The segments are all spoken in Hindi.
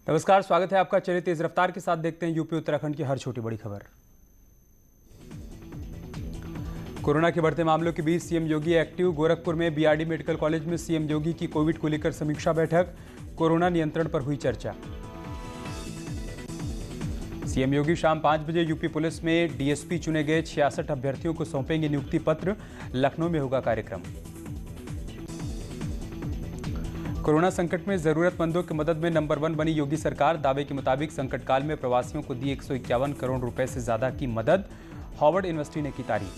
नमस्कार, स्वागत है आपका। चलिए तेज रफ्तार के साथ देखते हैं यूपी उत्तराखंड की हर छोटी बड़ी खबर। कोरोना के बढ़ते मामलों के बीच सीएम योगी एक्टिव। गोरखपुर में बीआरडी मेडिकल कॉलेज में सीएम योगी की कोविड को लेकर समीक्षा बैठक। कोरोना नियंत्रण पर हुई चर्चा। सीएम योगी शाम 5 बजे यूपी पुलिस में डीएसपी चुने गए 66 अभ्यर्थियों को सौंपेंगे नियुक्ति पत्र। लखनऊ में होगा कार्यक्रम। कोरोना संकट में जरूरतमंदों की मदद में नंबर 1 बनी योगी सरकार। दावे के मुताबिक संकट काल में प्रवासियों को दी 151 करोड़ रुपए से ज्यादा की मदद। हार्वर्ड यूनिवर्सिटी ने की तारीफ।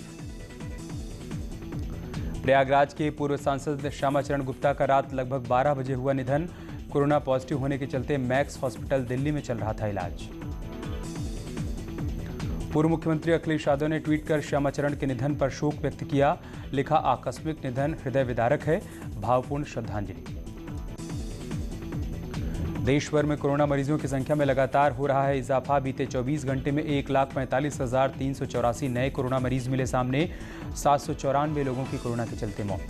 प्रयागराज के पूर्व सांसद श्यामाचरण गुप्ता का रात लगभग 12 बजे हुआ निधन। कोरोना पॉजिटिव होने के चलते मैक्स हॉस्पिटल दिल्ली में चल रहा था इलाज। पूर्व मुख्यमंत्री अखिलेश यादव ने ट्वीट कर श्यामाचरण के निधन पर शोक व्यक्त किया। लिखा, आकस्मिक निधन हृदय विदारक है, भावपूर्ण श्रद्धांजलि। देश भर में कोरोना मरीजों की संख्या में लगातार हो रहा है इजाफा। बीते 24 घंटे में 1,45,384 नए कोरोना मरीज मिले सामने। 794 लोगों की कोरोना के चलते मौत।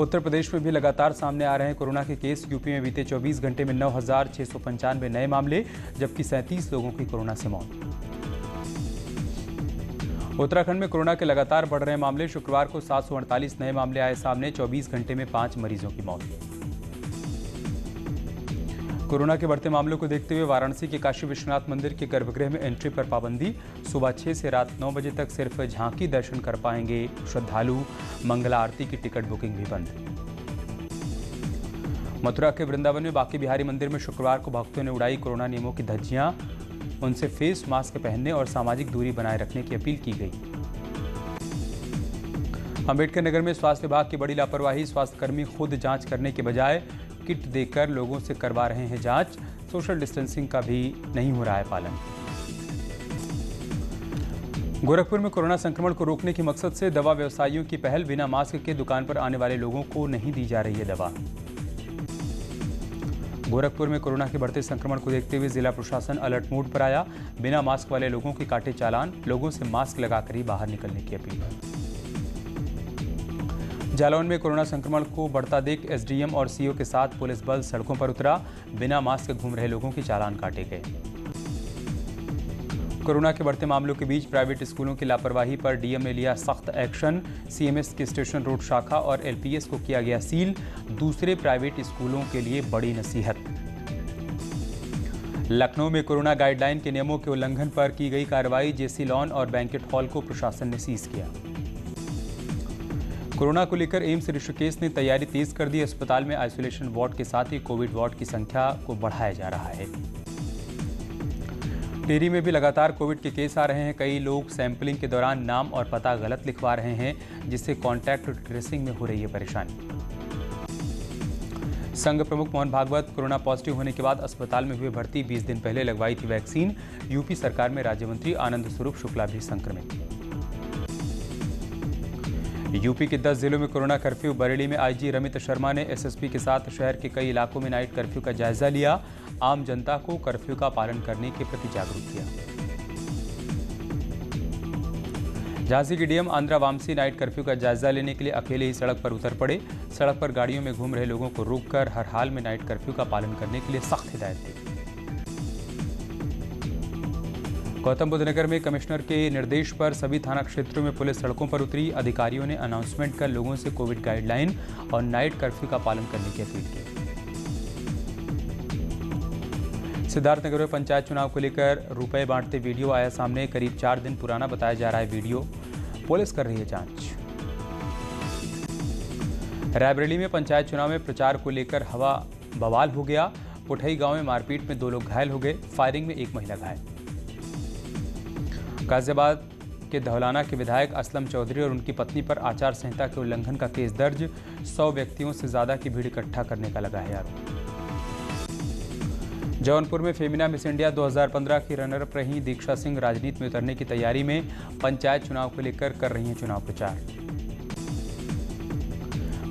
उत्तर प्रदेश में भी लगातार सामने आ रहे हैं कोरोना के केस। यूपी में बीते 24 घंटे में 9,695 नए मामले, जबकि 37 लोगों की कोरोना से मौत। उत्तराखंड में कोरोना के लगातार बढ़ रहे मामले। शुक्रवार को 748 नए मामले आए सामने। 24 घंटे में 5 मरीजों की मौत। कोरोना के बढ़ते मामलों को देखते हुए वाराणसी के काशी विश्वनाथ मंदिर के गर्भगृह में एंट्री पर पाबंदी। सुबह 6 से रात 9 बजे तक सिर्फ झांकी दर्शन कर पाएंगे श्रद्धालु। मंगला आरती की टिकट बुकिंग भी बंद। मथुरा के वृंदावन में बांके बिहारी मंदिर में शुक्रवार को भक्तों ने उड़ाई कोरोना नियमों की धज्जियां। उनसे फेस मास्क पहनने और सामाजिक दूरी बनाए रखने की अपील की गई। अंबेडकर नगर में स्वास्थ्य विभाग की बड़ी लापरवाही। स्वास्थ्यकर्मी खुद जांच करने के बजाय किट देकर लोगों से करवा रहे हैं जांच। सोशल डिस्टेंसिंग का भी नहीं हो रहा है पालन। गोरखपुर में कोरोना संक्रमण को रोकने के मकसद से दवा व्यवसायियों की पहल। बिना मास्क के दुकान पर आने वाले लोगों को नहीं दी जा रही है दवा। गोरखपुर में कोरोना के बढ़ते संक्रमण को देखते हुए जिला प्रशासन अलर्ट मोड पर आया। बिना मास्क वाले लोगों के काटे चालान। लोगों से मास्क लगाकर ही बाहर निकलने की अपील। जालौन में कोरोना संक्रमण को बढ़ता देख एसडीएम और सीओ के साथ पुलिस बल सड़कों पर उतरा। बिना मास्क घूम रहे लोगों के चालान काटे गए। कोरोना के बढ़ते मामलों के बीच प्राइवेट स्कूलों की लापरवाही पर डीएम ने लिया सख्त एक्शन। सीएमएस की स्टेशन रोड शाखा और एलपीएस को किया गया सील। दूसरे प्राइवेट स्कूलों के लिए बड़ी नसीहत। लखनऊ में कोरोना गाइडलाइन के नियमों के उल्लंघन पर की गई कार्रवाई। जेसी लॉन और बैंकेट हॉल को प्रशासन ने सीज किया। कोरोना को लेकर एम्स ऋषिकेश ने तैयारी तेज कर दी। अस्पताल में आइसोलेशन वार्ड के साथ ही कोविड वार्ड की संख्या को बढ़ाया जा रहा है। टिहरी में भी लगातार कोविड के केस आ रहे हैं। कई लोग सैंपलिंग के दौरान नाम और पता गलत लिखवा रहे हैं, जिससे कॉन्टैक्ट ट्रेसिंग में हो रही है परेशानी। संघ प्रमुख मोहन भागवत कोरोना पॉजिटिव होने के बाद अस्पताल में हुए भर्ती। 20 दिन पहले लगवाई थी वैक्सीन। यूपी सरकार में राज्य मंत्री आनंद स्वरूप शुक्ला भी संक्रमित। यूपी के 10 जिलों में कोरोना कर्फ्यू। बरेली में आईजी रमित शर्मा ने एसएसपी के साथ शहर के कई इलाकों में नाइट कर्फ्यू का जायजा लिया। आम जनता को कर्फ्यू का पालन करने के प्रति जागरूक किया। झांसी के DM Andra Vamsi night curfew का जायजा लेने के लिए अकेले ही सड़क पर उतर पड़े। सड़क पर गाड़ियों में घूम रहे लोगों को रोककर हर हाल में नाइट कर्फ्यू का पालन करने के लिए सख्त हिदायत दी। गौतम बुद्ध नगर में कमिश्नर के निर्देश पर सभी थाना क्षेत्रों में पुलिस सड़कों पर उतरी। अधिकारियों ने अनाउंसमेंट कर लोगों से कोविड गाइडलाइन और नाइट कर्फ्यू का पालन करने की अपील की। सिद्धार्थनगर में पंचायत चुनाव को लेकर रुपए बांटते वीडियो आया सामने। करीब 4 दिन पुराना बताया जा रहा है वीडियो। पुलिस कर रही है जांच। रायबरेली में पंचायत चुनाव में प्रचार को लेकर हवा बवाल हो गया। पुठई गांव में मारपीट में 2 लोग घायल हो गए। फायरिंग में 1 महिला घायल। गाजियाबाद के धौलाना के विधायक असलम चौधरी और उनकी पत्नी पर आचार संहिता के उल्लंघन का केस दर्ज। 100 व्यक्तियों से ज्यादा की भीड़ इकट्ठा करने का लगा है आरोप। जौनपुर में फेमिना मिस इंडिया 2015 की रनरअप रही दीक्षा सिंह राजनीति में उतरने की तैयारी में। पंचायत चुनाव को लेकर कर रही हैं चुनाव प्रचार।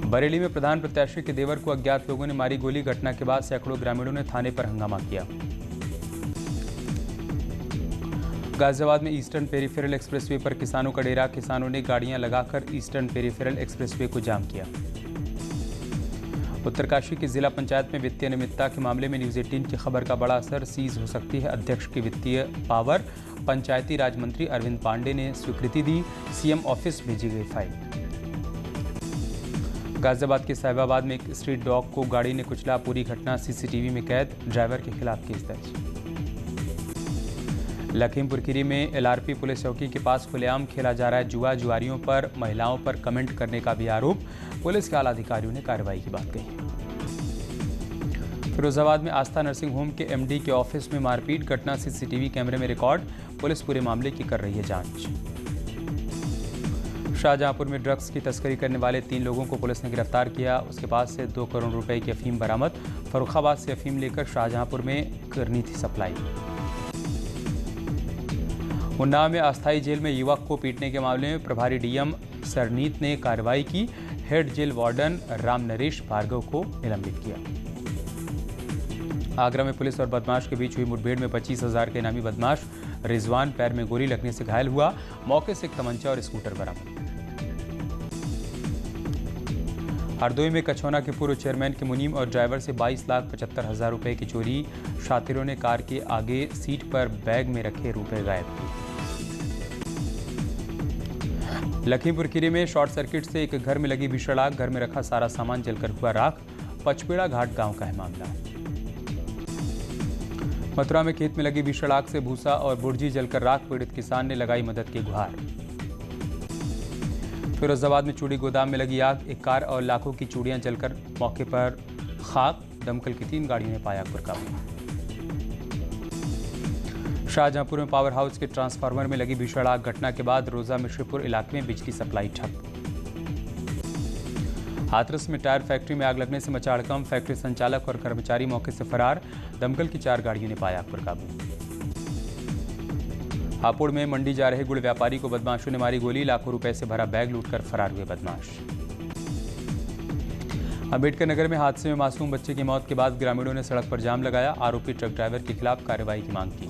बरेली में प्रधान प्रत्याशी के देवर को अज्ञात लोगों ने मारी गोली। घटना के बाद सैकड़ों ग्रामीणों ने थाने पर हंगामा किया। गाजियाबाद में ईस्टर्न पेरिफेरल एक्सप्रेसवे पर किसानों का डेरा। किसानों ने गाड़ियां लगाकर ईस्टर्न पेरिफेरल एक्सप्रेसवे को जाम किया। उत्तरकाशी की जिला पंचायत में वित्तीय अनियमितता के मामले में न्यूज़ 18 की खबर का बड़ा असर, सीज हो सकती है अध्यक्ष की वित्तीय पावर। पंचायती राज मंत्री अरविंद पांडे ने स्वीकृति दी, सीएम ऑफिस भेजी गई फाइल। गाजियाबाद के साहिबाबाद में एक स्ट्रीट डॉग को गाड़ी ने कुचला, पूरी घटना सीसीटीवी में कैद, ड्राइवर के खिलाफ केस दर्ज। लखीमपुर खीरी में एलआरपी पुलिस चौकी के पास खुलेआम खेला जा रहा है जुआ, जुआरियों पर महिलाओं पर कमेंट करने का भी आरोप, पुलिस के आला अधिकारियों ने कार्रवाई की बात कही। फिरोजाबाद में आस्था नर्सिंग होम के एमडी के ऑफिस में मारपीट, घटना सीसीटीवी कैमरे में रिकॉर्ड, पुलिस पूरे मामले की कर रही है जांच। शाहजहांपुर में ड्रग्स की तस्करी करने वाले 3 लोगों को पुलिस ने गिरफ्तार किया, उसके पास से 2 करोड़ रुपए की अफीम बरामद। फर्रुखाबाद से अफीम लेकर शाहजहांपुर में करनी थी सप्लाई। उन्नाव में अस्थायी जेल में युवक को पीटने के मामले में प्रभारी डीएम सरनीत ने कार्रवाई की, head jail warden Ram Naresh Bhargav को निलंबित किया। आगरा में पुलिस और बदमाश के बीच हुई मुठभेड़ में 25,000 के इनामी बदमाश रिजवान पैर में गोली लगने से घायल हुआ, मौके से एक तमंचा और स्कूटर बरामद। हरदोई में कछौना के पूर्व चेयरमैन के मुनीम और ड्राइवर से 22,75,000 रुपए की चोरी, शातिरों ने कार के आगे सीट पर बैग में रखे रुपए गायब किए। लखीमपुर खीरी में शॉर्ट सर्किट से एक घर में लगी भीषण आग, घर में रखा सारा सामान जलकर हुआ राख, पचपेड़ा घाट गांव का है मामला। मथुरा में खेत में लगी भीषण आग से भूसा और बुर्जी जलकर राख, पीड़ित किसान ने लगाई मदद की गुहार। फिरोजाबाद में चूड़ी गोदाम में लगी आग, एक कार और लाखों की चूड़ियां जलकर मौके पर खाक, दमकल की 3 गाड़ियों ने पाया पर काबू। शाहजहांपुर में पावर हाउस के ट्रांसफार्मर में लगी भीषण आग, घटना के बाद रोजा मिश्रीपुर इलाके में बिजली सप्लाई ठप। हाथरस में टायर फैक्ट्री में आग लगने से मचा हड़कंप, फैक्ट्री संचालक और कर्मचारी मौके से फरार, दमकल की 4 गाड़ियों ने पाया पर काबू। हापुड़ में मंडी जा रहे गुड़ व्यापारी को बदमाशों ने मारी गोली, लाखों रुपए से भरा बैग लूटकर फरार हुए बदमाश। अम्बेडकर नगर में हादसे में मासूम बच्चे की मौत के बाद ग्रामीणों ने सड़क पर जाम लगाया, आरोपी ट्रक ड्राइवर के खिलाफ कार्रवाई की मांग की।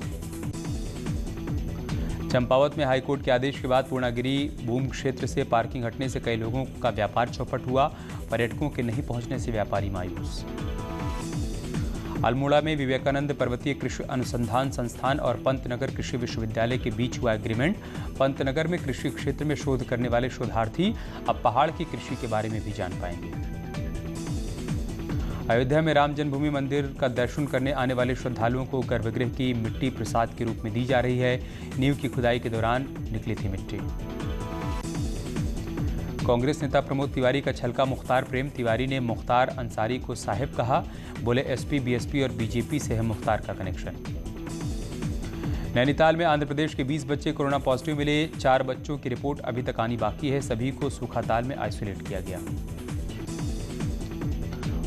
चंपावत में हाईकोर्ट के आदेश के बाद पूर्णागिरी भूमि क्षेत्र से पार्किंग हटने से कई लोगों का व्यापार चौपट हुआ, पर्यटकों के नहीं पहुंचने से व्यापारी मायूस। अल्मोड़ा में विवेकानंद पर्वतीय कृषि अनुसंधान संस्थान और पंतनगर कृषि विश्वविद्यालय के बीच हुआ एग्रीमेंट, पंतनगर में कृषि क्षेत्र में शोध करने वाले शोधार्थी अब पहाड़ की कृषि के बारे में भी जान पाएंगे। अयोध्या में राम जन्मभूमि मंदिर का दर्शन करने आने वाले श्रद्धालुओं को गर्भगृह की मिट्टी प्रसाद के रूप में दी जा रही है, नींव की खुदाई के दौरान निकली थी मिट्टी। कांग्रेस नेता प्रमोद तिवारी का छलका मुख्तार प्रेम, तिवारी ने मुख्तार अंसारी को साहिब कहा, बोले एसपी, बीएसपी और बीजेपी से है मुख्तार का कनेक्शन। नैनीताल में आंध्र प्रदेश के 20 बच्चे कोरोना पॉजिटिव मिले, 4 बच्चों की रिपोर्ट अभी तक आनी बाकी है, सभी को सूखाताल में आइसोलेट किया गया।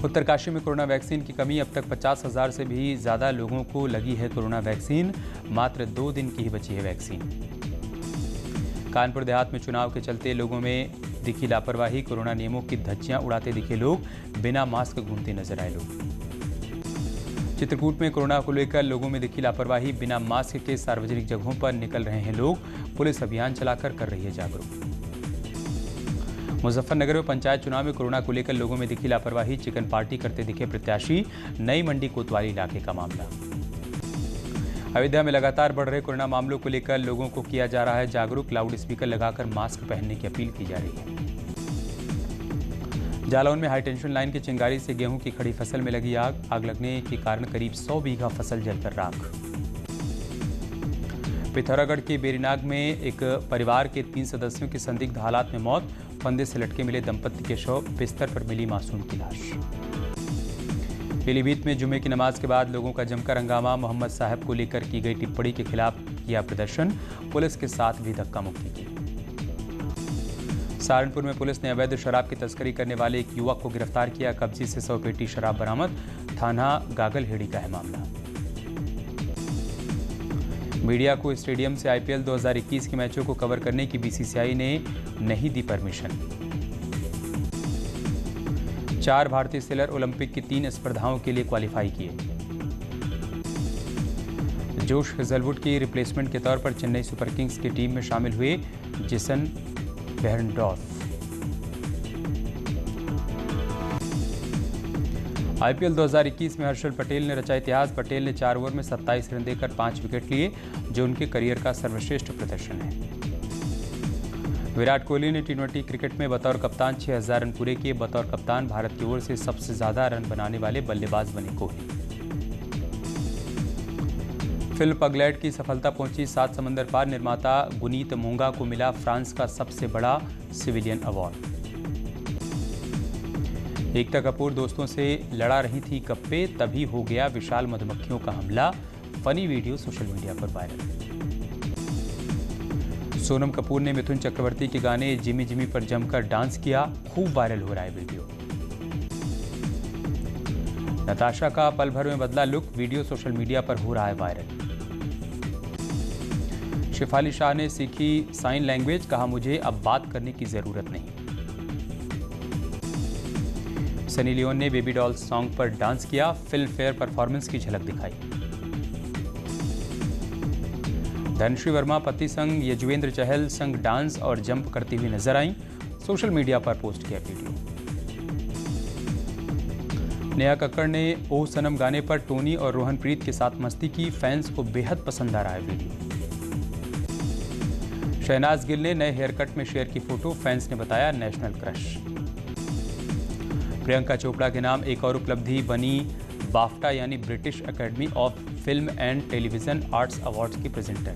उत्तरकाशी में कोरोना वैक्सीन की कमी, अब तक 50,000 से भी ज़्यादा लोगों को लगी है कोरोना वैक्सीन, मात्र 2 दिन की ही बची है वैक्सीन। कानपुर देहात में चुनाव के चलते लोगों में दिखी लापरवाही, कोरोना नियमों की धज्जियां उड़ाते दिखे लोग, बिना मास्क घूमते नजर आए लोग। चित्रकूट में कोरोना को लेकर लोगों में दिखी लापरवाही, बिना मास्क के सार्वजनिक जगहों पर निकल रहे हैं लोग, पुलिस अभियान चलाकर कर रही है जागरूक। मुजफ्फरनगर में पंचायत चुनाव में कोरोना को लेकर लोगों में दिखी लापरवाही, चिकन पार्टी करते दिखे प्रत्याशी, नई मंडी कोतवाली इलाके का मामला। अयोध्या में लगातार बढ़ रहे कोरोना मामलों को लेकर लोगों को किया जा रहा है जागरूक, लाउड स्पीकर लगाकर मास्क पहनने की अपील की जा रही है। जालौन में हाईटेंशन लाइन की चिंगारी से गेहूं की खड़ी फसल में लगी आग, आग लगने के कारण करीब 100 बीघा फसल जलकर राख। पिथौरागढ़ के बेरीनाग में एक परिवार के 3 सदस्यों की संदिग्ध हालात में मौत, फंदे से लटके मिले दंपति के शव, बिस्तर पर मिली मासूम की लाश। पीलीभीत में जुमे की नमाज के बाद लोगों का जमकर हंगामा, मोहम्मद साहब को लेकर की गई टिप्पणी के खिलाफ किया प्रदर्शन, पुलिस के साथ भी धक्का मुक्की की। सहारनपुर में पुलिस ने अवैध शराब की तस्करी करने वाले एक युवक को गिरफ्तार किया, कब्जे से 100 पेटी शराब बरामद, थाना गागलहेड़ी का है मामला। मीडिया को स्टेडियम से आईपीएल 2021 के मैचों को कवर करने की बीसीसीआई ने नहीं दी परमिशन। 4 भारतीय सेलर ओलंपिक की 3 स्पर्धाओं के लिए क्वालिफाई किए। जोश हेजलवुड की रिप्लेसमेंट के तौर पर चेन्नई सुपर किंग्स की टीम में शामिल हुए जेसन बेहरनडॉर्फ। आईपीएल 2021 में हर्षल पटेल ने रचा इतिहास। पटेल ने 4 ओवर में 27 रन देकर 5 विकेट लिए, जो उनके करियर का सर्वश्रेष्ठ प्रदर्शन है। विराट कोहली ने टी20 क्रिकेट में बतौर कप्तान 6000 रन पूरे किए। बतौर कप्तान भारत की ओर से सबसे ज्यादा रन बनाने वाले बल्लेबाज बने कोहली। फिल्म पगलैट की सफलता पहुंची 7 समंदर पार। निर्माता गुनीत मोंगा को मिला फ्रांस का सबसे बड़ा सिविलियन अवार्ड। एकता कपूर दोस्तों से लड़ा रही थी गप्पे, तभी हो गया विशाल मधुमक्खियों का हमला। फनी वीडियो सोशल मीडिया पर वायरल। सोनम कपूर ने मिथुन चक्रवर्ती के गाने जिमी जिमी पर जमकर डांस किया। खूब वायरल हो रहा है वीडियो। नताशा का पल भर में बदला लुक। वीडियो सोशल मीडिया पर हो रहा है वायरल। शेफाली शाह ने सीखी साइन लैंग्वेज, कहा मुझे अब बात करने की जरूरत नहीं। सनी लियोन ने बेबी डॉल सॉन्ग पर डांस किया। फिल्म फेयर परफॉर्मेंस की झलक दिखाई। धनश्री वर्मा पति संग यजुवेंद्र चहल संग डांस और जंप करती हुई नजर आईं। सोशल मीडिया पर पोस्ट किया वीडियो। नेहा कक्कड़ ने ओ सनम गाने पर टोनी और रोहनप्रीत के साथ मस्ती की। फैंस को बेहद पसंद आ रहा है वीडियो। शहनाज गिल ने नए हेयर कट में शेयर की फोटो। फैंस ने बताया नेशनल क्रश। प्रियंका चोपड़ा के नाम एक और उपलब्धि बनी बाफ्टा यानी British academy of film and television arts awards की प्रेजेंटर।